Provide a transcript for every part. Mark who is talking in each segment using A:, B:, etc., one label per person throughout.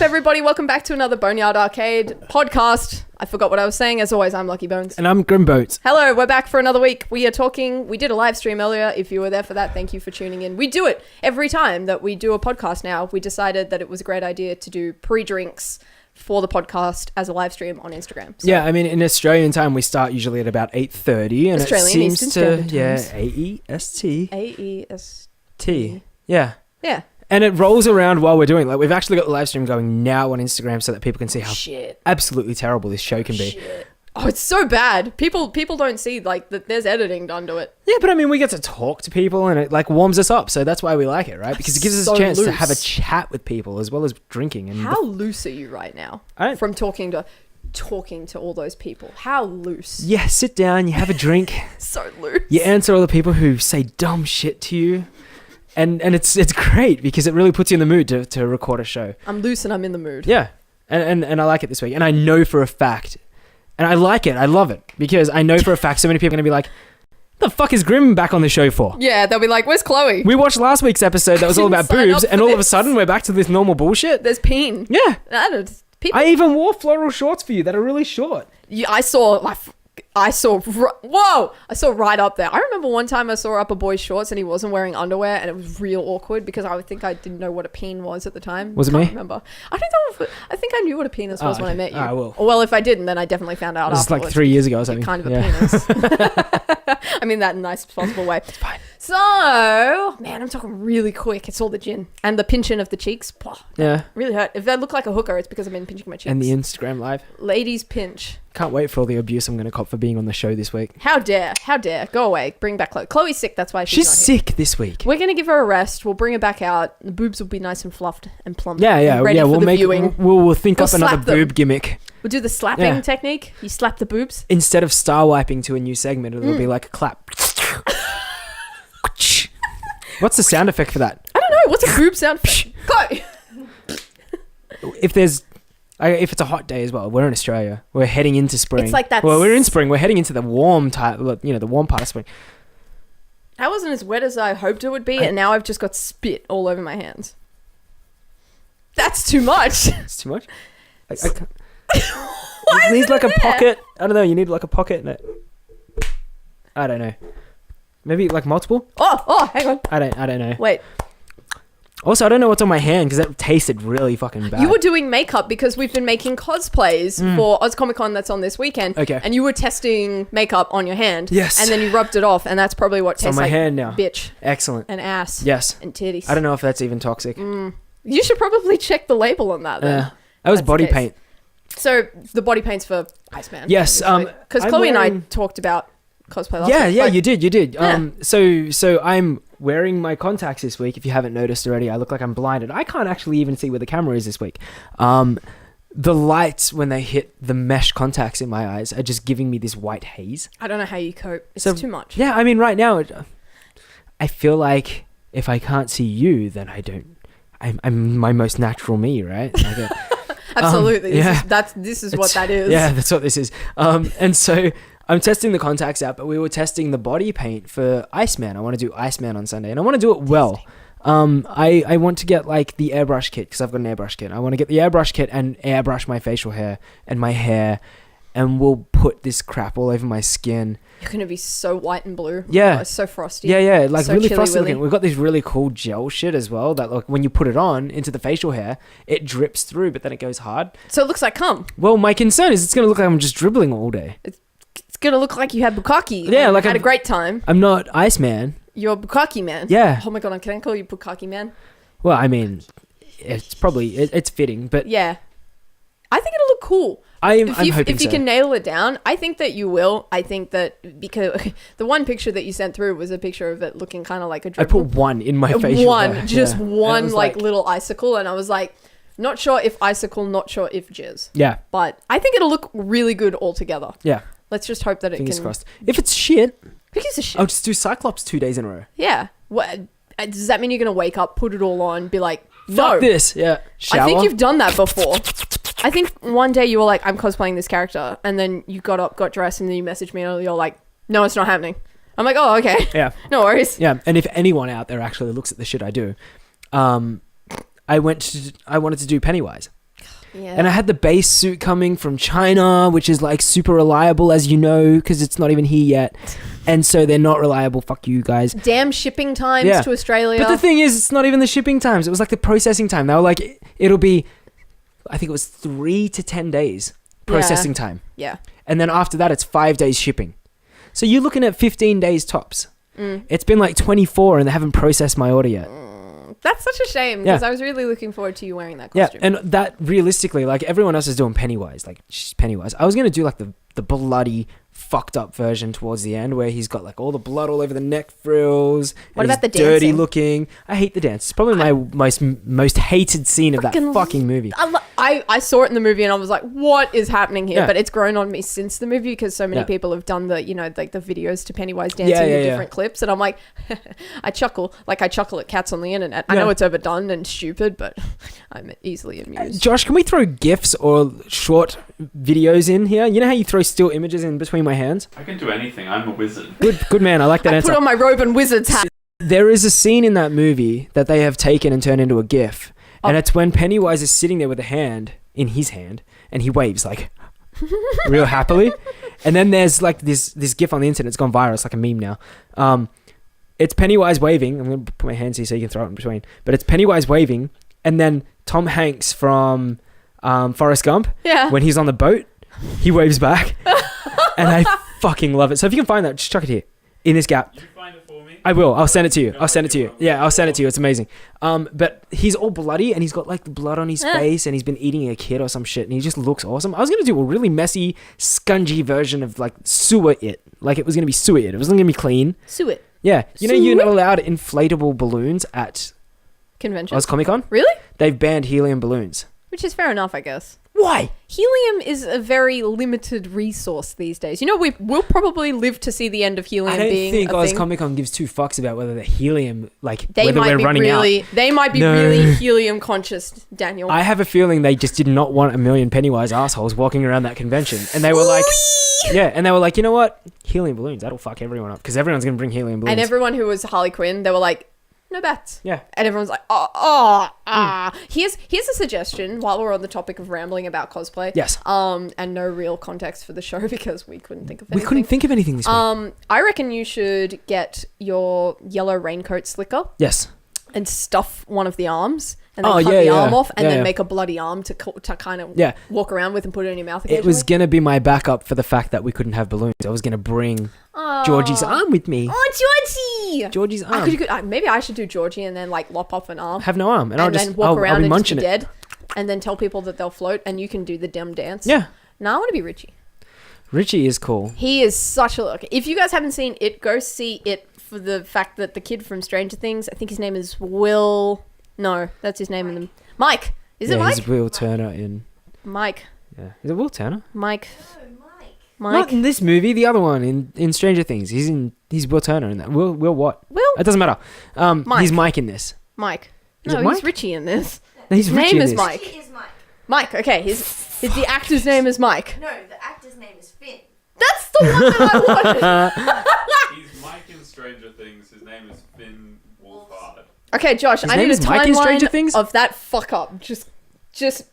A: everybody? Welcome back to another Boneyard Arcade podcast. I forgot what I was saying. As always, I'm Lucky Bones.
B: And I'm Grimboats.
A: Hello, we're back for another week. We did a live stream earlier. If you were there for that, thank you for tuning in. We do it every time that we do a podcast now. We decided that it was a great idea to do pre-drinks for the podcast as a live stream on Instagram. So,
B: yeah, I mean, in Australian time, we start usually at about 8:30. And
A: Australian
B: it
A: Eastern
B: seems
A: Standard
B: to, yeah,
A: Times.
B: AEST.
A: AEST.
B: Yeah.
A: Yeah.
B: And it rolls around while we're doing it. Like, we've actually got the live stream going now on Instagram so that people can see how absolutely terrible this show can be.
A: Oh, it's so bad. People don't see, like, that there's editing done to it.
B: Yeah, but I mean, we get to talk to people and it, like, warms us up. So that's why we like it, right? Because it gives us a chance to have a chat with people as well as drinking. And
A: how loose are you right now from talking to all those people? How loose?
B: Yeah, sit down, you have a drink.
A: So loose.
B: You answer all the people who say dumb shit to you. And it's great because it really puts you in the mood to record a show.
A: I'm loose and I'm in the mood.
B: Yeah. And I like it this week. And I know for a fact, and I like it, I love it, because I know for a fact so many people are going to be like, the fuck is Grim back on the show for?
A: Yeah, they'll be like, where's Chloe?
B: We watched last week's episode that was all about boobs, and all of a sudden we're back to this normal bullshit.
A: There's peen.
B: Yeah.
A: I
B: even wore floral shorts for you that are really short.
A: Yeah, I saw right up there. I remember one time I saw up a boy's shorts and he wasn't wearing underwear, and it was real awkward because I think I didn't know what a peen was at the time.
B: Was it me?
A: I remember. I don't know I think I knew what a penis was when I met you.
B: Well,
A: if I didn't, then I definitely found out.
B: It was like 3 years ago or something.
A: Kind of a penis. I mean that in a nice, possible way.
B: It's fine.
A: So, man, I'm talking really quick. It's all the gin and the pinching of the cheeks.
B: Yeah.
A: Really hurt. If I look like a hooker, it's because I've been pinching my cheeks.
B: And the Instagram live.
A: Ladies pinch.
B: Can't wait for all the abuse I'm going to cop for being on the show this week.
A: How dare. Go away. Bring back Chloe. Chloe's sick, that's why
B: she's
A: not
B: sick here. This week.
A: We're going to give her a rest. We'll bring her back out. The boobs will be nice and fluffed and plump.
B: Yeah.
A: Ready for the viewing.
B: We'll think up another boob gimmick.
A: We'll do the slapping technique. You slap the boobs.
B: Instead of star wiping to a new segment, it'll be like a clap. What's the sound effect for that?
A: I don't know. What's a boob sound effect? Chloe!
B: If it's a hot day as well, we're in Australia. We're heading into spring.
A: It's like that.
B: Well, we're in spring. We're heading into the warm the warm part of spring.
A: That wasn't as wet as I hoped it would be, and now I've just got spit all over my hands. That's too much.
B: It's too much? It needs like a pocket. I don't know. You need like a pocket. No. I don't know. Maybe like multiple?
A: Oh, hang on.
B: I don't know.
A: Wait.
B: Also, I don't know what's on my hand because that tasted really fucking bad.
A: You were doing makeup because we've been making cosplays for Oz Comic Con that's on this weekend.
B: Okay.
A: And you were testing makeup on your hand.
B: Yes.
A: And then you rubbed it off, and that's probably what tastes
B: on my
A: like
B: hand now.
A: Bitch.
B: Excellent.
A: And ass.
B: Yes.
A: And titties.
B: I don't know if that's even toxic.
A: You should probably check the label on that then.
B: That was body paint.
A: So the body paint's for Iceman.
B: Yes.
A: Because Chloe and I talked about cosplay last week.
B: Yeah, you did.
A: Yeah.
B: So I'm wearing my contacts this week. If you haven't noticed already, I look like I'm blinded. I can't actually even see where the camera is this week. The lights, when they hit the mesh contacts in my eyes, are just giving me this white haze.
A: I don't know how you cope. It's too much.
B: Yeah, I mean, right now, I feel like if I can't see you, then I'm my most natural me, right?
A: Absolutely. This is what that is.
B: Yeah, that's what this is. And so I'm testing the contacts out, but we were testing the body paint for Iceman. I want to do Iceman on Sunday, and I want to do it well. I want to get like the airbrush kit because I've got an airbrush kit. I want to get the airbrush kit and airbrush my facial hair and my hair, and we'll put this crap all over my skin.
A: You're going to be so white and blue.
B: Yeah.
A: Oh, it's so frosty.
B: Yeah, like
A: so
B: really frosty
A: willy.
B: looking. We've got this really cool gel shit as well that like when you put it on into the facial hair, it drips through, but then it goes hard.
A: So it looks like cum.
B: Well, my concern is it's going to look like I'm just dribbling all day.
A: It's going to look like you had bukkake.
B: Yeah, like
A: had a great time.
B: I'm not Iceman.
A: You're bukkake man.
B: Yeah.
A: Oh my God, can I call you bukkake man?
B: Well, I mean, it's probably, it's fitting, but...
A: Yeah. I think it'll look cool.
B: I'm hoping
A: if you can nail it down, I think that you will. I think that because the one picture that you sent through was a picture of it looking kind of like a dribble.
B: I put one in my facial hair.
A: One like little icicle, and I was like, not sure if icicle, not sure if jizz.
B: Yeah.
A: But I think it'll look really good all together.
B: Yeah.
A: Let's just hope that
B: Fingers crossed. If it's shit,
A: who gives a shit?
B: I'll just do Cyclops 2 days in a row.
A: Yeah. What does that mean? You're gonna wake up, put it all on, be like, no,
B: fuck this. Yeah. Shower.
A: I think you've done that before. I think one day you were like, I'm cosplaying this character, and then you got up, got dressed, and then you messaged me and you're like, no, it's not happening. I'm like, oh, okay.
B: Yeah.
A: No worries.
B: Yeah. And if anyone out there actually looks at the shit I do, I wanted to do Pennywise.
A: Yeah.
B: And I had the base suit coming from China, which is like super reliable, as you know, because it's not even here yet. And so they're not reliable. Fuck you guys.
A: Damn shipping times
B: Yeah.
A: to Australia.
B: But the thing is, it's not even the shipping times. It was like the processing time. They were like, it'll be, I think it was 3 to 10 days processing time.
A: Yeah.
B: And then after that, it's 5 days shipping. So you're looking at 15 days tops. It's been like 24 and they haven't processed my order yet.
A: That's such a shame because I was really looking forward to you wearing that costume.
B: Yeah, and that realistically, like everyone else is doing Pennywise, like Pennywise. I was going to do like the bloody fucked up version towards the end where he's got like all the blood all over the neck frills.
A: What
B: and
A: about
B: he's
A: the
B: dirty
A: dancing?
B: looking? I hate the dance. It's probably my most hated scene of that fucking movie.
A: I saw it in the movie and I was like, what is happening here?
B: Yeah.
A: But it's grown on me since the movie because so many people have done the, like the videos to Pennywise dancing in different clips. And I'm like, I chuckle at cats on the internet. I know it's overdone and stupid, but I'm easily amused.
B: Josh, can we throw GIFs or short videos in here? You know how you throw still images in between my hands?
C: I can do anything. I'm a wizard.
B: Good man. I like that
A: I
B: answer.
A: put on my robe and wizard's hat.
B: There is a scene in that movie that they have taken and turned into a GIF. And it's when Pennywise is sitting there with a hand in his hand and he waves like real happily. And then there's like this GIF on the internet. It's gone viral. It's like a meme now. It's Pennywise waving. I'm going to put my hands here so you can throw it in between. But it's Pennywise waving. And then Tom Hanks from Forrest Gump, when he's on the boat, he waves back. And I fucking love it. So if you can find that, just chuck it here in this gap.
C: You find it for me?
B: I will. I'll send it to you. I'll send it to you. Yeah, I'll send it to you. It's amazing. But he's all bloody and he's got like the blood on his face and he's been eating a kid or some shit and he just looks awesome. I was going to do a really messy, scungy version of like sewer it. Like it was going to be sewer it. It wasn't going to be clean.
A: Sewer it.
B: Yeah. You know, you're not allowed inflatable balloons at
A: Convention.
B: OzComic-Con?
A: Really?
B: They've banned helium balloons.
A: Which is fair enough, I guess.
B: Why?
A: Helium is a very limited resource these days. You know, we'll probably live to see the end of helium being
B: I don't
A: a
B: think
A: thing.
B: OzComic-Con gives two fucks about whether the helium, like,
A: They
B: whether
A: might
B: we're
A: be
B: running
A: really,
B: out.
A: They might be
B: No.
A: really helium conscious, Daniel.
B: I have a feeling they just did not want a million Pennywise assholes walking around that convention. And they were like, and they were like, you know what? Helium balloons, that'll fuck everyone up. Because everyone's going to bring helium balloons.
A: And everyone who was Harley Quinn, they were like, no bats.
B: Yeah.
A: And everyone's like, Here's a suggestion while we're on the topic of rambling about cosplay.
B: Yes.
A: And no real context for the show because we couldn't think of anything.
B: We couldn't think of anything this week.
A: I reckon you should get your yellow raincoat slicker
B: Yes.
A: and stuff one of the arms and then
B: Oh,
A: cut
B: yeah,
A: the
B: yeah.
A: arm off and
B: Yeah,
A: then
B: yeah.
A: make a bloody arm to kind of
B: Yeah.
A: walk around with and put it in your mouth
B: It
A: occasionally.
B: was going to be my backup for the fact that we couldn't have balloons. I was going to bring Georgie's arm with me.
A: Oh, Georgie!
B: Georgie's arm.
A: Maybe I should do Georgie and then like lop off an arm.
B: Have no arm. And I'll
A: then
B: just
A: walk
B: I'll
A: around
B: be
A: and just
B: munching
A: be
B: it.
A: dead and then tell people that they'll float and you can do the dumb dance.
B: Yeah.
A: No, I want to be Richie.
B: Richie is cool.
A: He is such a look. If you guys haven't seen it, go see it for the fact that the kid from Stranger Things, I think his name is Will. No, that's his name in the Mike. Is it Mike?
B: He's Will Turner in...
A: Mike.
B: Yeah. Is it Will Turner?
A: Mike.
B: Not
A: Mike.
B: in this movie. The other one in Stranger Things. He's Will Turner in that. Will what?
A: Will?
B: It doesn't matter.
A: Mike.
B: He's Mike in this.
A: Mike.
B: Is
A: No,
B: it
A: he's
B: Mike?
A: Richie in this.
B: No, he's
A: His
B: Richie
A: name
B: in
A: is
B: this.
A: Mike.
D: Richie is Mike.
A: Mike. Okay, the actor's name is Mike.
D: No, the actor's name is Finn.
A: That's the one that I wanted.
C: He's Mike in Stranger Things. His name is Finn Wolfhard.
A: Okay, Josh, I
B: name
A: need a
B: is Mike in Stranger
A: timeline
B: Things?
A: of that fuck up. Just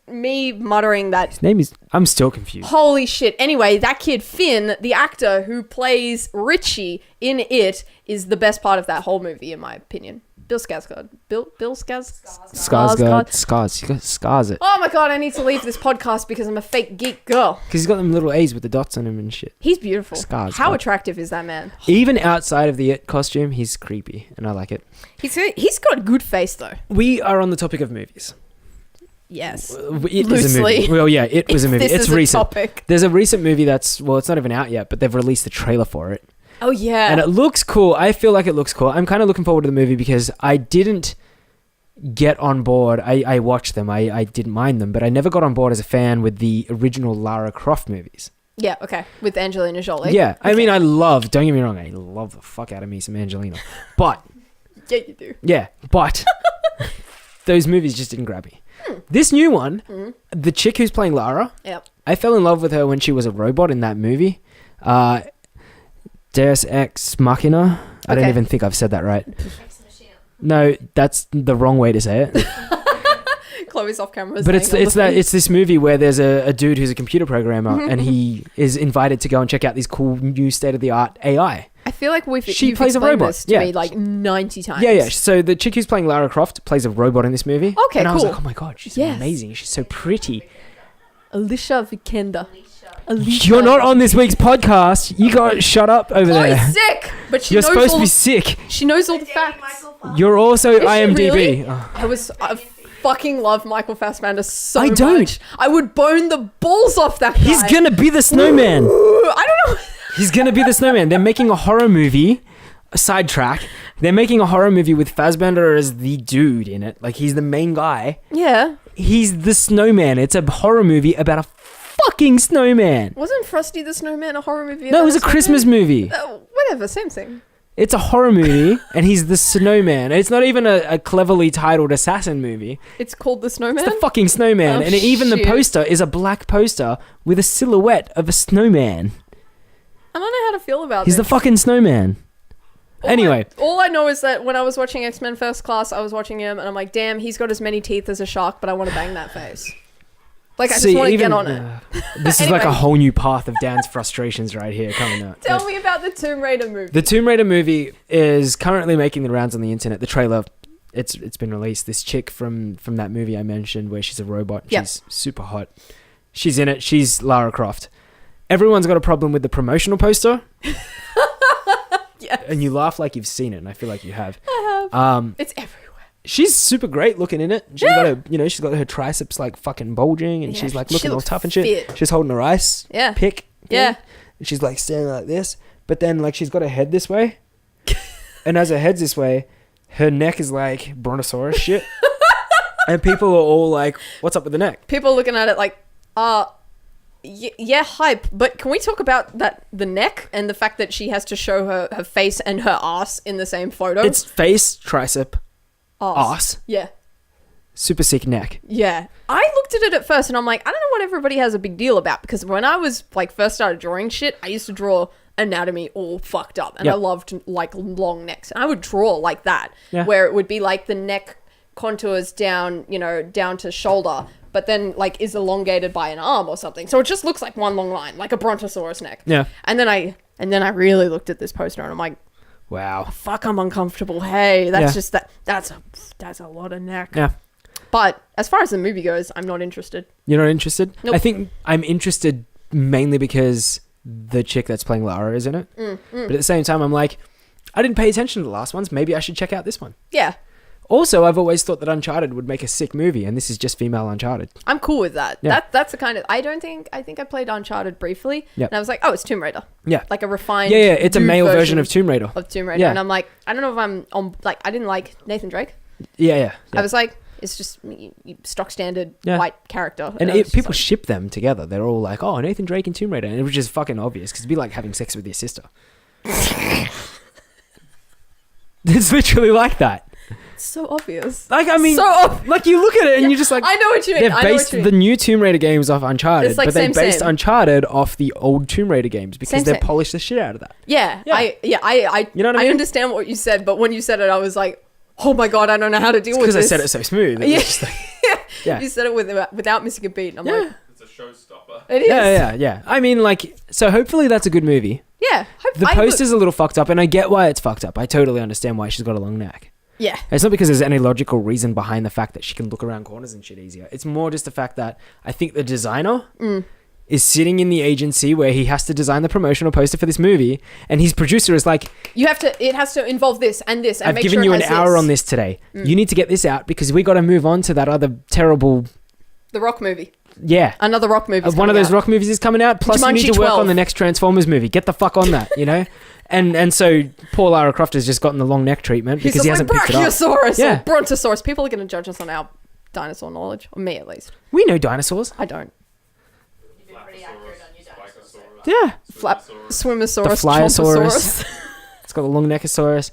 A: me muttering that.
B: His name is... I'm still confused.
A: Holy shit. Anyway, that kid, Finn, the actor who plays Richie in it, is the best part of that whole movie, in my opinion. Bill Skarsgård. Bill Skarsgård?
B: Skarsgård. Scars. He got scars it.
A: Oh my god, I need to leave this podcast because I'm a fake geek girl.
B: Because he's got them little A's with the dots on him and shit.
A: He's beautiful.
B: Skarsgård.
A: How attractive is that man?
B: Even outside of the It costume, he's creepy. And I like it.
A: He's got a good face, though.
B: We are on the topic of movies.
A: Yes.
B: It is a
A: Loosely.
B: movie. Well, yeah, it was a movie.
A: This
B: It's
A: is a
B: recent.
A: topic.
B: There's a recent movie that's... Well, it's not even out yet, but they've released the trailer for it.
A: Oh, yeah.
B: And it looks cool. I feel like it looks cool. I'm kind of looking forward to the movie because I didn't get on board. I watched them. I didn't mind them, but I never got on board as a fan with the original Lara Croft movies.
A: Yeah, okay. With Angelina Jolie.
B: Yeah. I
A: Okay.
B: mean, don't get me wrong, I love the fuck out of me some Angelina. But,
A: Yeah, you do.
B: yeah, but those movies just didn't grab me. This new one, the chick who's playing Lara,
A: Yep.
B: I fell in love with her when she was a robot in that movie. Deus Ex Machina. I don't
A: Okay.
B: even think I've said that right.
D: Ex Machina.
B: No, that's the wrong way to say it.
A: Chloe's off camera.
B: But it's this movie where there's a dude who's a computer programmer and he is invited to go and check out these cool new state of the art AI.
A: I feel like
B: she plays a robot.
A: This to me like 90 times.
B: Yeah. So the chick who's playing Lara Croft plays a robot in this movie.
A: Okay,
B: and I was
A: cool.
B: like, oh my god, she's amazing. She's so pretty.
A: Alicia Vikander.
B: You're not on this week's podcast. You got shut up over there.
A: Chloe's sick, but
B: You're supposed to be sick.
A: She knows all the facts.
B: You're also
A: Is she
B: IMDb.
A: really?
B: Oh.
A: I fucking love Michael Fassbender so much.
B: I don't.
A: I would bone the balls off that guy.
B: He's gonna be the snowman.
A: I don't know.
B: He's gonna be the snowman. They're making a horror movie. A sidetrack. They're making a horror movie with Fassbender as the dude in it. Like, he's the main guy.
A: Yeah.
B: He's the snowman. It's a horror movie about a fucking snowman.
A: Wasn't Frosty the Snowman a horror movie?
B: No, it was a Christmas movie.
A: Whatever, same thing.
B: It's a horror movie, and he's the snowman. It's not even a cleverly titled assassin movie.
A: It's called The Snowman?
B: It's the fucking snowman.
A: Oh,
B: and even the
A: shit.
B: poster is a black poster with a silhouette of a snowman.
A: I don't know how to feel about
B: He's the
A: this.
B: fucking snowman. Anyway.
A: All I know is that when I was watching X-Men First Class, I was watching him, and I'm like, damn, he's got as many teeth as a shark, but I want to bang that face. Like, I just want to get on it.
B: This is like a whole new path of Dan's frustrations right here coming out.
A: Tell me about the Tomb Raider movie.
B: The Tomb Raider movie is currently making the rounds on the internet. The trailer, it's been released. This chick from that movie I mentioned where she's a robot.
A: Yep.
B: She's super hot. She's in it. She's Lara Croft. Everyone's got a problem with the promotional poster.
A: Yes.
B: And you laugh like you've seen it, and I feel like you have.
A: I have. It's everywhere.
B: She's super great looking in it. She's got her triceps like fucking bulging, and she's like looking all tough and shit.
A: Fit.
B: She's holding her ice pick.
A: Yeah.
B: And she's like standing like this, but then like she's got her head this way, and as her head's this way, her neck is like brontosaurus shit. And people are all like, "What's up with the neck?"
A: People looking at it like, yeah, hype. But can we talk about the neck and the fact that she has to show her face and her ass in the same photo?
B: It's face, tricep, ass.
A: Yeah.
B: Super sick neck.
A: Yeah. I looked at it at first and I'm like, I don't know what everybody has a big deal about, because when I was like first started drawing shit, I used to draw anatomy all fucked up, and I loved like long necks, and I would draw like that, where it would be like the neck contours down, down to shoulder, but then like is elongated by an arm or something. So it just looks like one long line, like a brontosaurus neck.
B: Yeah.
A: And then I really looked at this poster and I'm like,
B: wow,
A: fuck, I'm uncomfortable. Hey, that's just that's a lot of neck.
B: Yeah.
A: But as far as the movie goes, I'm not interested.
B: You're not interested?
A: Nope.
B: I think I'm interested mainly because the chick that's playing Lara is in it. But at the same time, I'm like, I didn't pay attention to the last ones. Maybe I should check out this one.
A: Yeah.
B: Also, I've always thought that Uncharted would make a sick movie, and this is just female Uncharted.
A: I'm cool with that.
B: Yeah.
A: That's the kind of... I think I played Uncharted briefly, and I was like, oh, it's Tomb Raider.
B: Yeah.
A: Like a refined...
B: Yeah, it's a male version of Tomb Raider. Yeah.
A: And I'm like, I don't know if I'm on... Like, I didn't like Nathan Drake.
B: Yeah.
A: I was like, it's just stock standard white character.
B: And people
A: like,
B: ship them together. They're all like, oh, Nathan Drake and Tomb Raider. And which is fucking obvious, because it'd be like having sex with your sister. It's literally like that.
A: It's so obvious.
B: Like, I mean, like you look at it and you're just like,
A: I know what you mean.
B: They've based the new Tomb Raider games off Uncharted,
A: like
B: but they based
A: same.
B: Uncharted off the old Tomb Raider games because they polished the shit out of that.
A: Yeah. I
B: You know what I mean?
A: understand what you said, but when you said it, I was like, oh my God, I don't know how to deal with this.
B: Because I said it so smooth. It was just like,
A: You said it without missing a beat. And I'm like,
C: It's a showstopper.
A: it is.
B: Yeah. I mean, like, so hopefully that's a good movie.
A: Yeah.
B: The poster's a little fucked up, and I get why it's fucked up. I totally understand why she's got a long neck.
A: Yeah.
B: It's not because there's any logical reason behind the fact that she can look around corners and shit easier. It's more just the fact that I think the designer is sitting in the agency where he has to design the promotional poster for this movie, and his producer is like,
A: it has to involve this and this, and
B: I've
A: make
B: given
A: sure
B: you
A: it
B: an
A: has
B: hour
A: this.
B: on this today. You need to get this out because we got to move on to that other terrible...
A: The Rock movie.
B: Yeah.
A: Another Rock movie.
B: One of those Rock movies is coming out. Plus, you need to work on the next Transformers movie. Get the fuck on that, you know? And so Paul Lara Croft has just gotten the long neck treatment because he hasn't picked it up.
A: Brachiosaurus or Brontosaurus. People are going to judge us on our dinosaur knowledge, or me at least.
B: We know dinosaurs.
A: I don't.
D: You've been pretty accurate on your dinosaurs.
B: Yeah.
A: Swimmosaurus.
B: The Flyosaurus. It's got a long neckosaurus.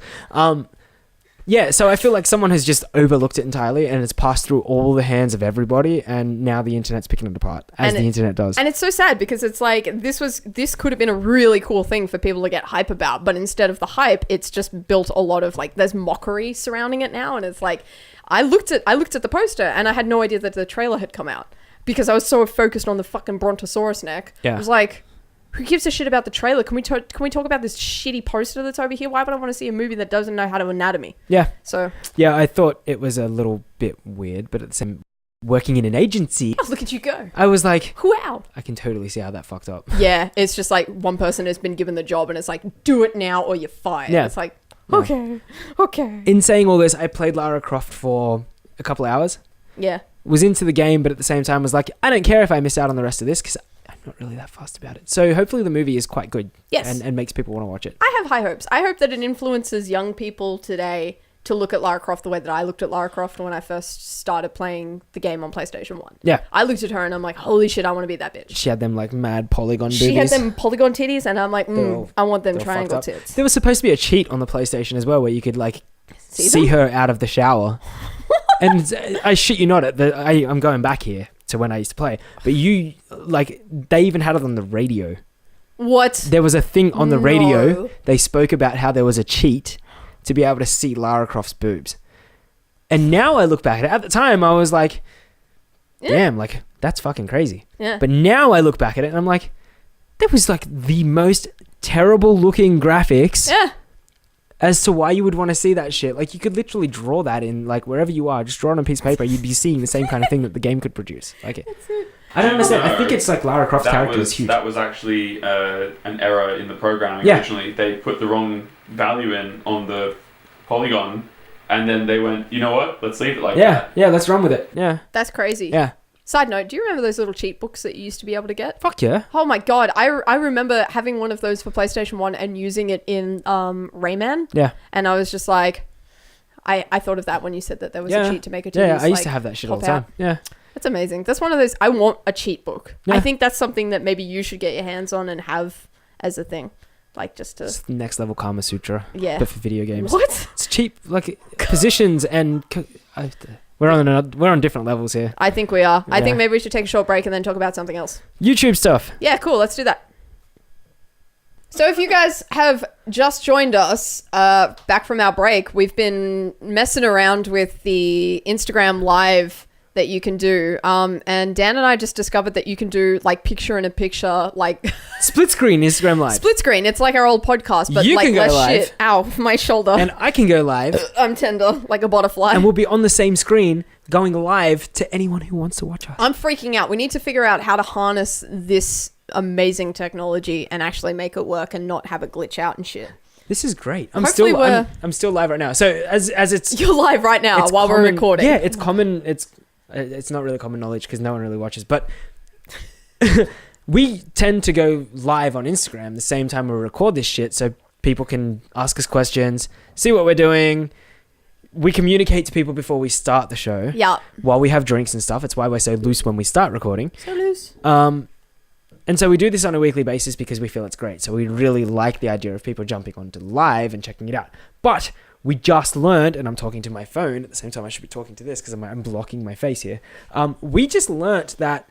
B: Yeah, so I feel like someone has just overlooked it entirely, and it's passed through all the hands of everybody, and now the internet's picking it apart, as the internet does.
A: And it's so sad because it's like this could have been a really cool thing for people to get hype about, but instead of the hype, it's just built a lot of like there's mockery surrounding it now, and it's like I looked at the poster and I had no idea that the trailer had come out because I was so focused on the fucking Brontosaurus neck.
B: Yeah.
A: I was like, who gives a shit about the trailer? Can we talk about this shitty poster that's over here? Why would I want to see a movie that doesn't know how to anatomy?
B: Yeah.
A: So
B: yeah, I thought it was a little bit weird, but at the same working in an agency,
A: oh, look at you go.
B: I was like,
A: wow.
B: I can totally see how that fucked up.
A: Yeah, it's just like one person has been given the job and it's like, do it now or you're fired.
B: Yeah.
A: It's like,
B: Yeah.
A: okay.
B: In saying all this, I played Lara Croft for a couple hours.
A: Yeah.
B: Was into the game, but at the same time was like, I don't care if I miss out on the rest of this because I'm not really that fussed about it. So hopefully the movie is quite good.
A: Yes.
B: And makes people want to watch it.
A: I have high hopes. I hope that it influences young people today to look at Lara Croft the way that I looked at Lara Croft when I first started playing the game on PlayStation 1.
B: Yeah.
A: I looked at her and I'm like, holy shit, I want to be that bitch.
B: She had them like mad polygon boobies.
A: She had them polygon titties and I'm like,
B: all-
A: I want them
B: they were
A: triangle
B: fucked up.
A: tits.
B: There was supposed to be a cheat on the PlayStation as well where you could like see her out of the shower. And I shit you not, I'm going back here to when I used to play, but they even had it on the radio.
A: What?
B: There was a thing on the radio.
A: No.
B: They spoke about how there was a cheat to be able to see Lara Croft's boobs. And now I look back at it. At the time, I was like, damn, like, that's fucking crazy.
A: Yeah.
B: But now I look back at it and I'm like, there was like the most terrible looking graphics.
A: Yeah.
B: As to why you would want to see that shit. Like, you could literally draw that in, like, wherever you are. Just draw it on a piece of paper. You'd be seeing the same kind of thing that the game could produce. Like, I don't understand. I think it's like Lara Croft's character is huge.
C: That was actually an error in the programming originally. They put the wrong value in on the polygon, and then they went, you know what? Let's leave it like that.
B: Yeah, let's run with it. Yeah.
A: That's crazy.
B: Yeah.
A: Side note, do you remember those little cheat books that you used to be able to get?
B: Fuck yeah.
A: Oh my god, I remember having one of those for PlayStation 1 and using it in Rayman.
B: Yeah.
A: And I was just like, I thought of that when you said that there was a cheat to make a
B: Yeah, I used to have that shit all the time.
A: out.
B: Yeah.
A: That's amazing. That's one of those, I want a cheat book.
B: Yeah.
A: I think that's something that maybe you should get your hands on and have as a thing. Like just to...
B: It's the next level Kama Sutra.
A: Yeah.
B: But for video games.
A: What?
B: It's cheap, like, positions and... We're on different levels here.
A: I think we are. I
B: Yeah.
A: think maybe we should take a short break and then talk about something else.
B: YouTube stuff.
A: Yeah, cool. Let's do that. So if you guys have just joined us back from our break, we've been messing around with the Instagram live that you can do. And Dan and I just discovered that you can do like picture in a picture, like
B: Split screen Instagram live.
A: split screen. It's like our old podcast, but
B: You
A: like
B: can go
A: less
B: live.
A: shit. Ow, my shoulder.
B: And I can go live.
A: I'm tender, like a butterfly.
B: And we'll be on the same screen going live to anyone who wants to watch us.
A: I'm freaking out. We need to figure out how to harness this amazing technology and actually make it work and not have it glitch out and shit.
B: This is great. I'm
A: Hopefully
B: I'm still live right now. So as it's
A: You're live right now
B: it's
A: while we're
B: common-
A: recording.
B: Yeah, it's common. It's not really common knowledge because no one really watches. But we tend to go live on Instagram the same time we record this shit, so people can ask us questions, see what we're doing. We communicate to people before we start the show.
A: Yeah.
B: While we have drinks and stuff. It's why we're so loose when we start recording.
A: So loose.
B: And so we do this on a weekly basis because we feel it's great. So we really like the idea of people jumping onto live and checking it out. But we just learned, and I'm talking to my phone at the same time I should be talking to this because I'm blocking my face here. We just learnt that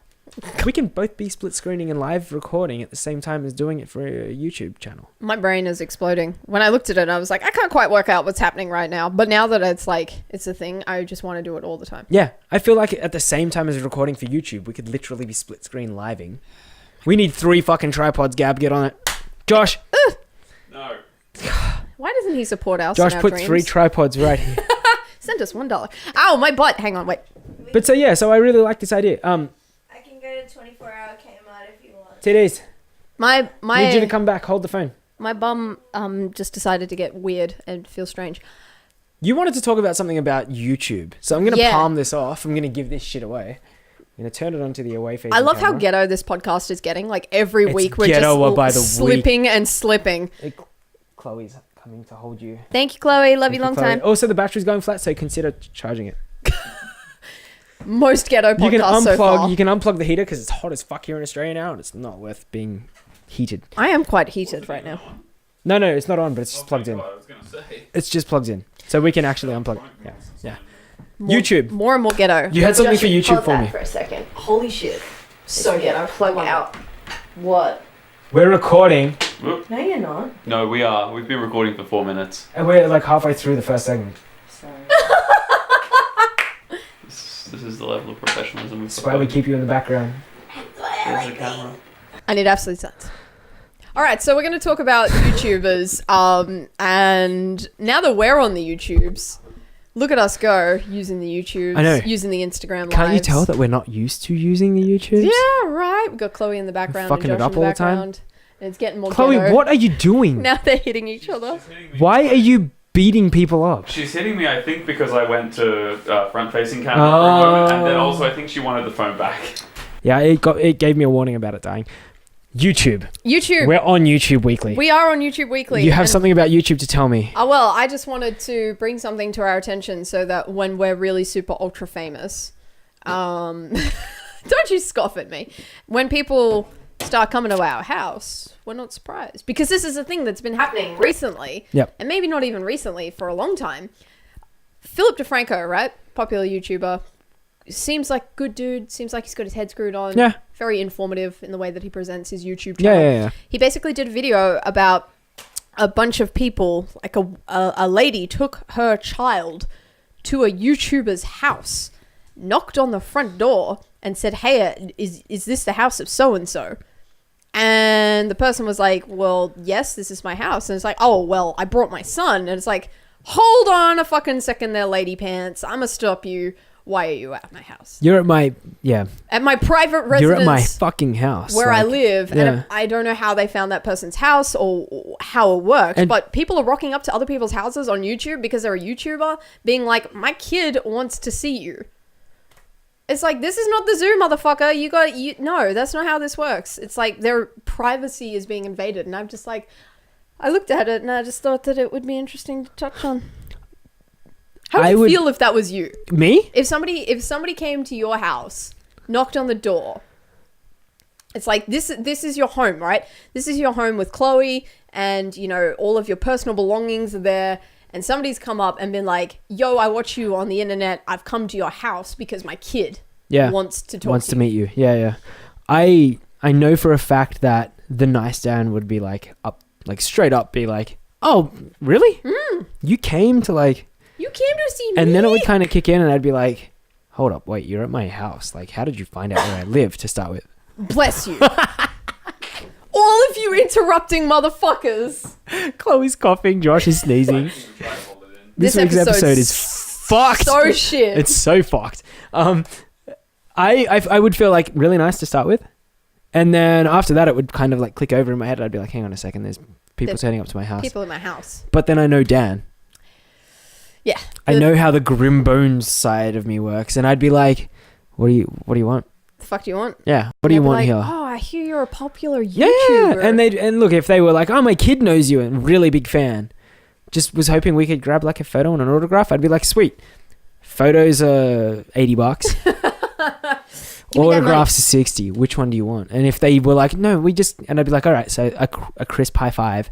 B: we can both be split screening and live recording at the same time as doing it for a YouTube channel.
A: My brain is exploding. When I looked at it, I was like, I can't quite work out what's happening right now. But now that it's like, it's a thing, I just want to do it all the time.
B: Yeah, I feel like at the same time as recording for YouTube, we could literally be split screen living. We need 3 fucking tripods, Gab. Get on it. Josh.
C: No.
A: Why doesn't he support us?
B: Josh,
A: in our
B: put
A: dreams?
B: 3 tripods right here.
A: Send us $1. Ow, my butt. Hang on, wait.
B: But so yeah, so I really like this idea.
D: I can go to 24-hour cam mode if you want.
B: TDs.
A: My
B: Need you to come back. Hold the phone.
A: my bum just decided to get weird and feel strange.
B: You wanted to talk about something about YouTube, so I'm going to
A: Yeah.
B: palm this off. I'm going to give this shit away. I'm going to turn it onto the away face.
A: I love how ghetto this podcast is getting. Like every
B: It's
A: week we're
B: ghettoer
A: just
B: by the
A: slipping and slipping.
B: Chloe's coming to hold you.
A: Thank you, Chloe. Love
B: Thank
A: you long
B: Chloe.
A: time.
B: Also, the battery's going flat, so consider charging it.
A: Most ghetto
B: You can
A: podcast so far.
B: unplug the heater because it's hot as fuck here in Australia now, and it's not worth being heated.
A: I am quite heated right now.
B: No, it's not on, but it's just plugged in.
C: I was gonna say.
B: It's just plugged in. so we can actually unplug. Yeah. YouTube.
A: More and more ghetto.
B: You had something for
D: Josh,
B: YouTube
D: hold
B: for
D: that
B: me.
D: for a second.
A: Holy shit. So ghetto.
D: Plug out. What?
B: We're recording,
D: No, you're not.
C: No, we are. We've been recording for 4 minutes.
B: and we're like halfway through the first segment.
D: Sorry.
C: This is the level of professionalism we've
B: That's why we keep you in the background.
C: There's the camera.
A: I need absolute sense. All right, so we're going to talk about YouTubers. And now that we're on the YouTubes, look at us go using the YouTubes.
B: I know.
A: Using the Instagram
B: Can't you
A: lives.
B: tell that we're not used to using the YouTubes?
A: Yeah, right. We've got Chloe in the background.
B: Fucking
A: and
B: it
A: Josh
B: up
A: in the
B: all the time.
A: background. And it's getting more
B: Chloe,
A: ghetto.
B: what are you doing?
A: Now they're hitting each other.
B: Why are you beating people up?
C: She's hitting me, I think, because I went to front-facing camera for a moment, and then also I think she wanted the phone back.
B: Yeah, it gave me a warning about it dying. YouTube. We're on YouTube weekly.
A: We are on YouTube weekly.
B: You have
A: and-
B: something about YouTube to tell me.
A: Oh, well, I just wanted to bring something to our attention so that when we're really super ultra famous, don't you scoff at me. When people start coming to our house, we're not surprised. Because this is a thing that's been happening recently.
B: Yep.
A: And maybe not even recently, for a long time. Philip DeFranco, right? Popular YouTuber. Seems like a good dude. Seems like he's got his head screwed on.
B: Yeah.
A: Very informative in the way that he presents his YouTube
B: Yeah,
A: channel.
B: yeah.
A: He basically did a video about a bunch of people, like a lady took her child to a YouTuber's house, knocked on the front door and said, "Hey, is this the house of so-and-so?" And the person was like, "Well, yes, this is my house." And it's like, "Oh, well, I brought my son." And it's like, "Hold on a fucking second there, lady pants. I'm gonna stop you. Why are you at my house?
B: You're at my,
A: At my private residence.
B: You're at my fucking house.
A: Where I
B: like,
A: live,
B: yeah.
A: and I don't know how they found that person's house or how it worked,
B: And-
A: but people are rocking up to other people's houses on YouTube because they're a YouTuber, being like, "My kid wants to see you." It's like, this is not the zoo, motherfucker. No, that's not how this works. It's like their privacy is being invaded, and I'm just like, I looked at it and I just thought that it would be interesting to touch on. How would you feel if that was you?
B: Me?
A: If somebody came to your house, knocked on the door, it's like, this is your home, right? This is your home with Chloe, and all of your personal belongings are there, and somebody's come up and been like, "Yo, I watch you on the internet. I've come to your house because my kid wants to talk
B: Wants
A: to
B: to
A: you."
B: meet you. Yeah. I know for a fact that the nice Dan would be like straight up be like, "Oh, really? You came to like."
A: You came to see me?
B: And then it would kind of kick in, and I'd be like, "Hold up, wait, you're at my house. Like, how did you find out where I live to start with?"
A: Bless you. All of you interrupting motherfuckers.
B: Chloe's coughing, Josh is sneezing. This week's episode is fucked.
A: So shit.
B: It's so fucked. I would feel like really nice to start with, and then after that, it would kind of like click over in my head. I'd be like, "Hang on a second, there's people turning up to my house."
A: People in my house.
B: But then I know Dan.
A: Yeah.
B: I know how the grim bones side of me works, and I'd be like, what do you want?
A: The fuck do you want?
B: Yeah, what do you
A: They'd be
B: want
A: like,
B: here?
A: "Oh, I hear you're a popular
B: Yeah,
A: YouTuber."
B: and look, if they were like, "Oh, my kid knows you and really big fan," just was hoping we could grab like a photo and an autograph, I'd be like, "Sweet, photos are $80, autographs are 60. Which one do you want?" And if they were like, "No, we just," and I'd be like, "All right, so a crisp high five."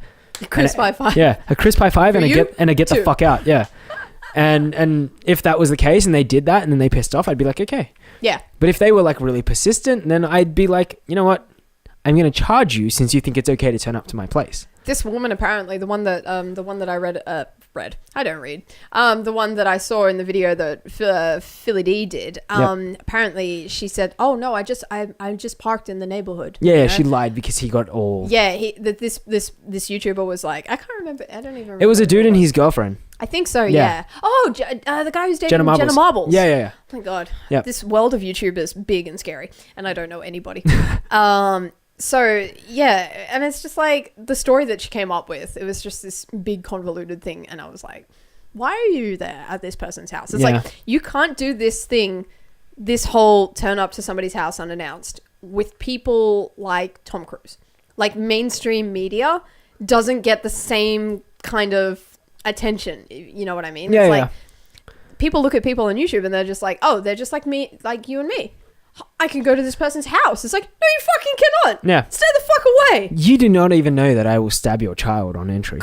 A: Crisp high five.
B: Yeah, a crisp high five, and
A: you?
B: I get the
A: Too.
B: fuck out. Yeah. And if that was the case and they did that and then they pissed off, I'd be like, okay.
A: Yeah.
B: But if they were like really persistent, then I'd be like, you know what? I'm going to charge you since you think it's okay to turn up to my place.
A: This woman, apparently, the one that I read, I don't read. The one that I saw in the video that Philly D did. Apparently, she said, "Oh no, I just parked in the neighborhood."
B: Yeah, she lied because he got all.
A: Yeah, this YouTuber was like, I can't remember. I don't even remember.
B: It was a dude and his girlfriend.
A: I think so.
B: Yeah.
A: Yeah. Oh, the guy who's dating
B: Jenna Marbles. Yeah.
A: Thank God.
B: Yep.
A: This world of YouTube is big and scary, and I don't know anybody. So yeah, and it's just like the story that she came up with. It was just this big convoluted thing, and I was like, "Why are you there at this person's house?" It's like, you can't do this thing, this whole turn up to somebody's house unannounced with people like Tom Cruise. Like, mainstream media doesn't get the same kind of attention. You know what I mean?
B: Yeah,
A: it's like people look at people on YouTube and they're just like, "Oh, they're just like me, like you and me. I can go to this person's house." It's like, no, you fucking cannot.
B: Yeah.
A: Stay the fuck away.
B: You do not even know that I will stab your child on entry.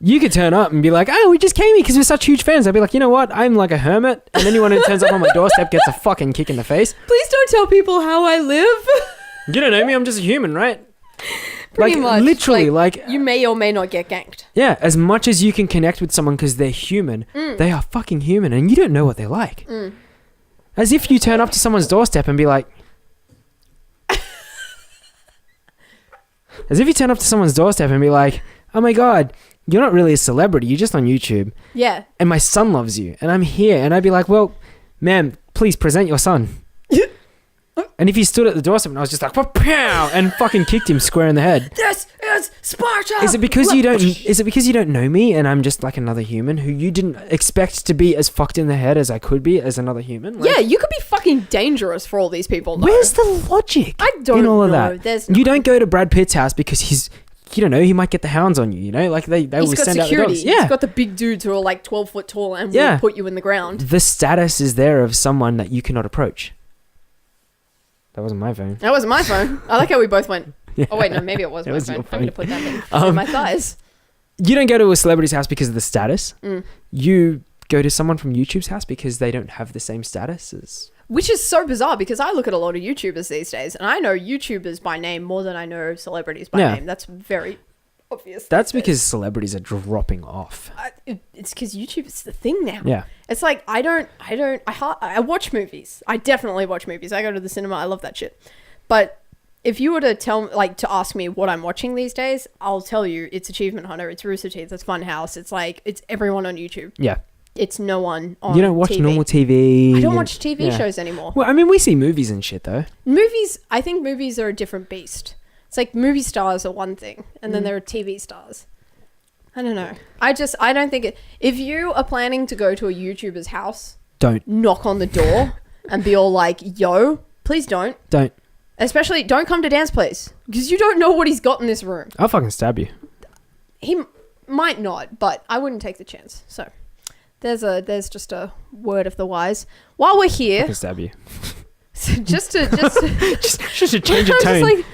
B: You could turn up and be like, oh, we just came here because we're such huge fans. I'd be like, you know what? I'm like a hermit. And anyone who turns up on my doorstep gets a fucking kick in the face.
A: Please don't tell people how I live.
B: You don't know me. I'm just a human, right?
A: Pretty
B: like,
A: much.
B: Literally, like...
A: You may or may not get ganked.
B: Yeah, as much as you can connect with someone because they're human, they are fucking human and you don't know what they're like. As if you turn up to someone's doorstep and be like... As if you turn up to someone's doorstep and be like, oh my God, you're not really a celebrity. You're just on YouTube.
A: Yeah.
B: And my son loves you. And I'm here. And I'd be like, well, ma'am, please present your son. And if he stood at the doorstep and I was just like, pow, and fucking kicked him square in the head.
A: This is Sparta.
B: Is it because you don't know me and I'm just like another human who you didn't expect to be as fucked in the head as I could be as another human? Like,
A: yeah, you could be fucking dangerous for all these people. Though.
B: Where's the logic
A: I don't
B: in all of
A: know.
B: that?
A: There's
B: You don't go to Brad Pitt's house because you don't know, he might get the hounds on you, you know? Like they
A: He's
B: will
A: got
B: send out the
A: security.
B: dogs. Yeah.
A: He's got the big dudes who are like 12 foot tall and
B: Yeah.
A: will put you in the ground.
B: The status is there of someone that you cannot approach. That wasn't my phone.
A: That wasn't my phone. I like how we both went.
B: Yeah.
A: Oh wait, no, maybe it was
B: It
A: my
B: was
A: phone.
B: your
A: I'm gonna
B: phone.
A: put that in my thighs.
B: You don't go to a celebrity's house because of the status. You go to someone from YouTube's house because they don't have the same status as...
A: Which is so bizarre because I look at a lot of YouTubers these days and I know YouTubers by name more than I know celebrities by name. That's very obvious.
B: That's because celebrities are dropping off.
A: It's because YouTube is the thing now.
B: Yeah.
A: It's like I watch movies. I definitely watch movies. I go to the cinema. I love that shit. But if you were to ask me what I'm watching these days, I'll tell you it's Achievement Hunter, it's Rooster Teeth, it's Funhouse, it's everyone on YouTube.
B: Yeah.
A: It's no one on TV.
B: You don't watch normal TV.
A: I don't watch TV shows anymore.
B: Well, I mean, we see movies and shit though.
A: I think movies are a different beast. It's like movie stars are one thing, and then there are TV stars. I don't know. I don't think if you are planning to go to a YouTuber's house,
B: don't
A: knock on the door and be all like, yo, please don't.
B: Don't.
A: Especially, don't come to Dan's place because you don't know what he's got in this room.
B: I'll fucking stab you.
A: He might not, but I wouldn't take the chance. So there's just a word of the wise. While we're here,
B: I can stab you.
A: just to
B: change of tone.
A: Just like,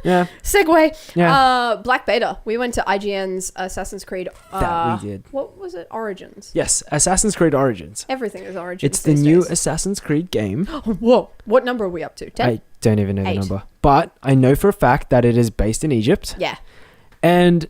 B: yeah.
A: Segue.
B: Yeah.
A: Black Beta. We went to IGN's Assassin's Creed.
B: That we did.
A: What was it? Origins.
B: Yes, Assassin's Creed Origins.
A: Everything is Origins.
B: It's the
A: these
B: new
A: days.
B: Assassin's Creed game.
A: Whoa. What number are we up to? 10?
B: I don't even know
A: 8.
B: the number. But I know for a fact that it is based in Egypt.
A: Yeah.
B: And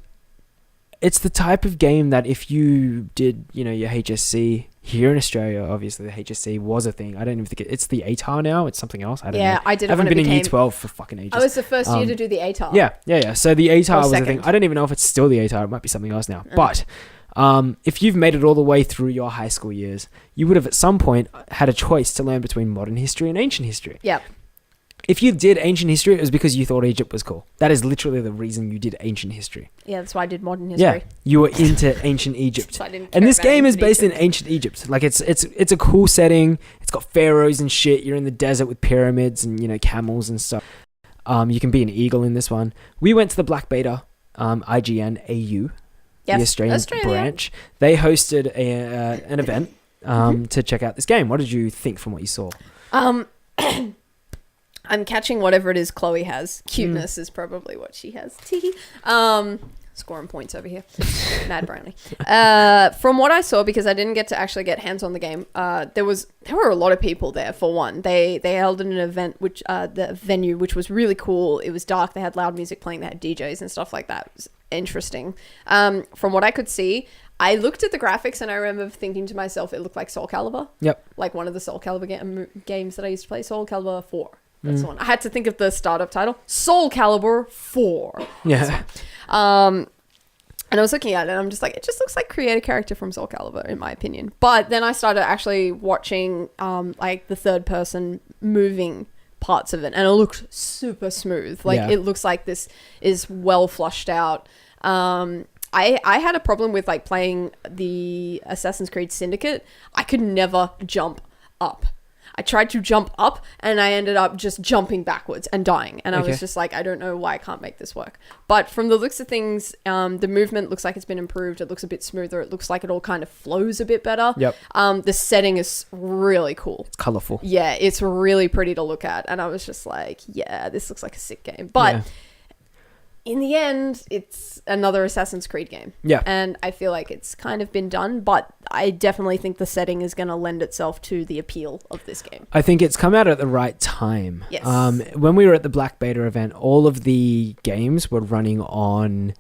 B: it's the type of game that if you did, your HSC here in Australia, obviously the HSC was a thing. I don't even think it's the ATAR now. It's something else. I don't know.
A: Yeah, I did it
B: I haven't
A: when it
B: been in year
A: became...
B: 12 for fucking ages.
A: I was the first year to do the ATAR.
B: Yeah. So the ATAR was a thing.
A: second.
B: I don't even know if it's still the ATAR. It might be something else now. But if you've made it all the way through your high school years, you would have at some point had a choice to learn between modern history and ancient history.
A: Yeah.
B: If you did ancient history, it was because you thought Egypt was cool. That is literally the reason you did ancient history.
A: Yeah, that's why I did modern history.
B: Yeah, you were into ancient Egypt.
A: So I didn't
B: And
A: care
B: this
A: about
B: game is
A: ancient
B: based in
A: Egypt.
B: ancient Egypt. Like it's a cool setting. It's got pharaohs and shit. You're in the desert with pyramids and camels and stuff. You can be an eagle in this one. We went to the Black Beta, IGN AU, the Australian branch. They hosted an event to check out this game. What did you think from what you saw?
A: I'm catching whatever it is Chloe has. Cuteness is probably what she has. Scoring points over here. Mad Brownie. From what I saw, because I didn't get to actually get hands on the game, there were a lot of people there. For one, they held an event, which the venue, which was really cool. It was dark. They had loud music playing. They had DJs and stuff like that. It was interesting. From what I could see, I looked at the graphics and I remember thinking to myself, it looked like Soul Calibur.
B: Yep.
A: Like one of the Soul Calibur games that I used to play, Soul Calibur 4. That's the one. I had to think of the startup title, Soul Calibur 4.
B: Yeah.
A: And I was looking at it and I'm just like, it just looks like create a character from Soul Calibur in my opinion. But then I started actually watching like the third person moving parts of it and it looked super smooth. Like it looks like this is well flushed out. I had a problem with like playing the Assassin's Creed Syndicate. I could never jump up. I tried to jump up and I ended up just jumping backwards and dying. And I was just like, I don't know why I can't make this work. But from the looks of things, the movement looks like it's been improved. It looks a bit smoother. It looks like it all kind of flows a bit better.
B: Yep.
A: The setting is really cool.
B: It's colorful.
A: Yeah, it's really pretty to look at. And I was just like, yeah, this looks like a sick game. But in the end, it's another Assassin's Creed game.
B: Yeah.
A: And I feel like it's kind of been done, but I definitely think the setting is going to lend itself to the appeal of this game.
B: I think it's come out at the right time.
A: Yes.
B: When we were at the Black Beta event, all of the games were running on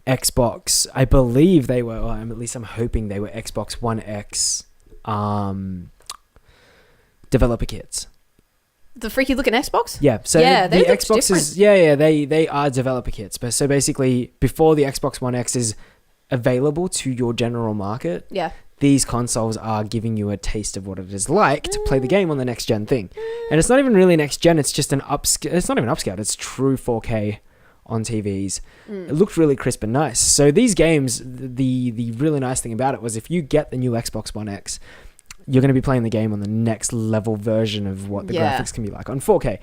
B: Xbox. I believe they were, or at least I'm hoping they were Xbox One X developer kits.
A: The freaky looking Xbox?
B: Yeah, so
A: Yeah,
B: the
A: they looked
B: Xbox is they are developer kits. But so basically, before the Xbox One X is available to your general market,
A: Yeah.
B: these consoles are giving you a taste of what it is like to play the game on the next gen thing. And it's not even really next gen, it's just an upscale. It's not even upscaled, it's true 4K on TVs. It looked really crisp and nice. So these games, the really nice thing about it was if you get the new Xbox One X, you're going to be playing the game on the next level version of what the graphics can be like on 4K.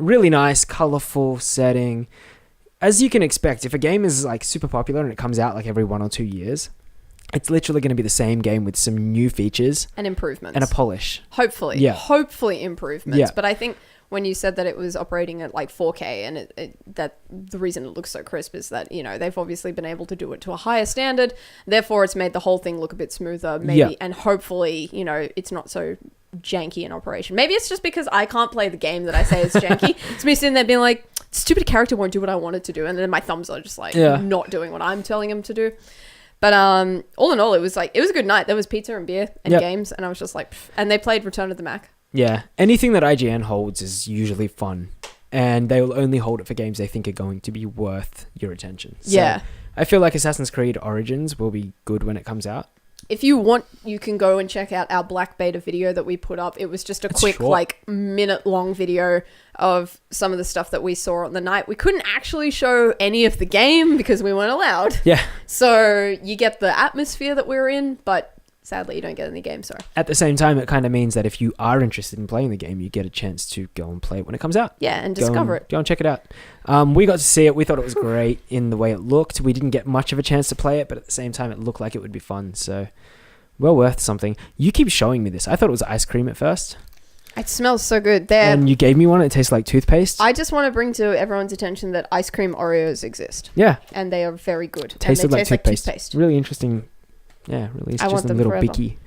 B: Really nice, colorful setting. As you can expect, if a game is like super popular and it comes out like every 1 or 2 years, it's literally going to be the same game with some new features
A: And improvements.
B: and a polish.
A: Hopefully.
B: Yeah.
A: Hopefully improvements.
B: Yeah.
A: But I think when you said that it was operating at like 4K and that the reason it looks so crisp is that, you know, they've obviously been able to do it to a higher standard. Therefore, it's made the whole thing look a bit smoother, maybe.
B: Yeah.
A: And hopefully, you know, it's not so janky in operation. Maybe it's just because I can't play the game that I say is janky. It's me sitting there being like, stupid character won't do what I want it to do. And then my thumbs are just like not doing what I'm telling him to do. But all in all, it was a good night. There was pizza and beer and games, and I was just like, pff. And they played Return of the Mac.
B: Yeah, anything that IGN holds is usually fun, and they will only hold it for games they think are going to be worth your attention. So
A: Yeah.
B: I feel like Assassin's Creed Origins will be good when it comes out.
A: If you want, you can go and check out our Black Beta video that we put up. It was just a quick,
B: short.
A: like, minute-long video of some of the stuff that we saw on the night. We couldn't actually show any of the game because we weren't allowed.
B: Yeah.
A: So you get the atmosphere that we're in, but sadly you don't get any game, sorry.
B: At the same time, it kind of means that if you are interested in playing the game, you get a chance to go and play it when it comes out.
A: Yeah, and discover it.
B: Go and check it out. We got to see it. We thought it was great in the way it looked. We didn't get much of a chance to play it, but at the same time, it looked like it would be fun. So, well worth something. You keep showing me this. I thought it was ice cream at first.
A: It smells so good.
B: And you gave me one. It tastes like toothpaste.
A: I just want to bring to everyone's attention that ice cream Oreos exist.
B: Yeah.
A: And they are very good.
B: Tasted
A: and they
B: like
A: taste
B: toothpaste. Really interesting. Yeah, really. It's
A: I
B: just
A: want
B: a
A: them
B: little
A: forever.
B: bicky.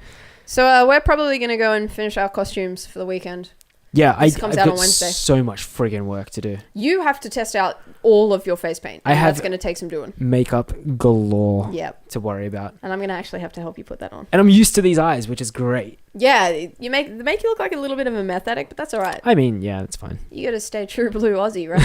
A: So we're probably going to go and finish our costumes for the weekend.
B: Yeah,
A: This
B: I've
A: comes out
B: got
A: on Wednesday.
B: so much friggin' work to do.
A: You have to test out all of your face paint.
B: I
A: And
B: have-
A: that's going to take some doing.
B: Makeup galore
A: Yep.
B: to worry about.
A: And I'm going to actually have to help you put that on.
B: And I'm used to these eyes, which is great.
A: Yeah, they make you look like a little bit of a meth addict, but that's all right.
B: I mean, yeah, it's fine.
A: You got to stay true blue Aussie, right?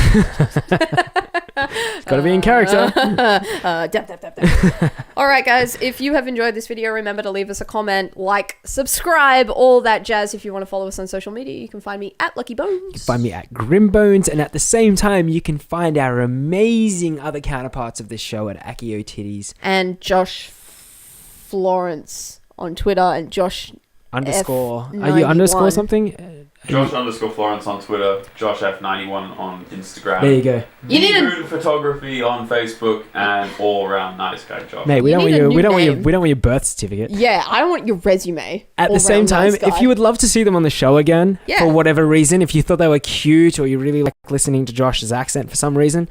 B: Got to be in character.
A: Dap, dap, dap, dap. All right, guys. If you have enjoyed this video, remember to leave us a comment, like, subscribe, all that jazz. If you want to follow us on social media, you can find me at Lucky Bones.
B: You can find me at Grimbones, and at the same time, you can find our amazing other counterparts of this show at Akio Titties.
A: And Josh Florence on Twitter and Josh
B: Underscore. Are you
A: F91.
B: underscore something?
C: Josh_Florence on Twitter, Josh F91 on Instagram.
B: There you go.
A: You need a-
C: Moon Photography on Facebook, and all around nice guy Josh.
B: Mate, we
A: You
B: don't want
A: need a
B: your
A: new
B: we don't want your
A: name.
B: we don't want your birth certificate.
A: Yeah, I want your resume.
B: At
A: All
B: the same
A: round
B: time,
A: nice guy.
B: if you would love to see them on the show again,
A: Yeah.
B: for whatever reason, if you thought they were cute or you really like listening to Josh's accent for some reason,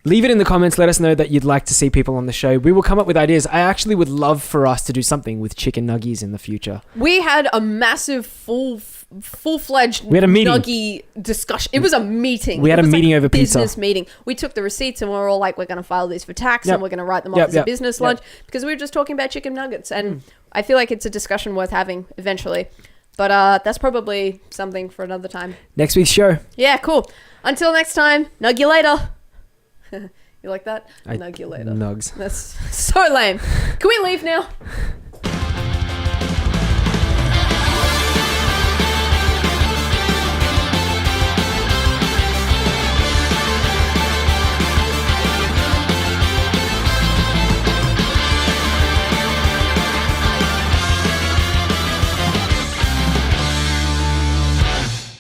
B: leave it in the comments. Let us know that you'd like to see people on the show. We will come up with ideas. I actually would love for us to do something with chicken nuggies in the future.
A: We had a massive full-fledged
B: We had a meeting.
A: nuggy discussion. It was a meeting.
B: We had
A: It
B: a
A: was
B: meeting
A: like
B: over pizza.
A: business meeting. We took the receipts and we were all like, we're going to file these for tax
B: Yep.
A: and we're going to write them off
B: Yep,
A: as a
B: yep,
A: business
B: yep.
A: lunch because we were just talking about chicken nuggets. And I feel like it's a discussion worth having eventually. But that's probably something for another time.
B: Next week's show.
A: Yeah, cool. Until next time, nug you later. You like that? Nug you later.
B: Nugs.
A: That's so lame. Can we leave now?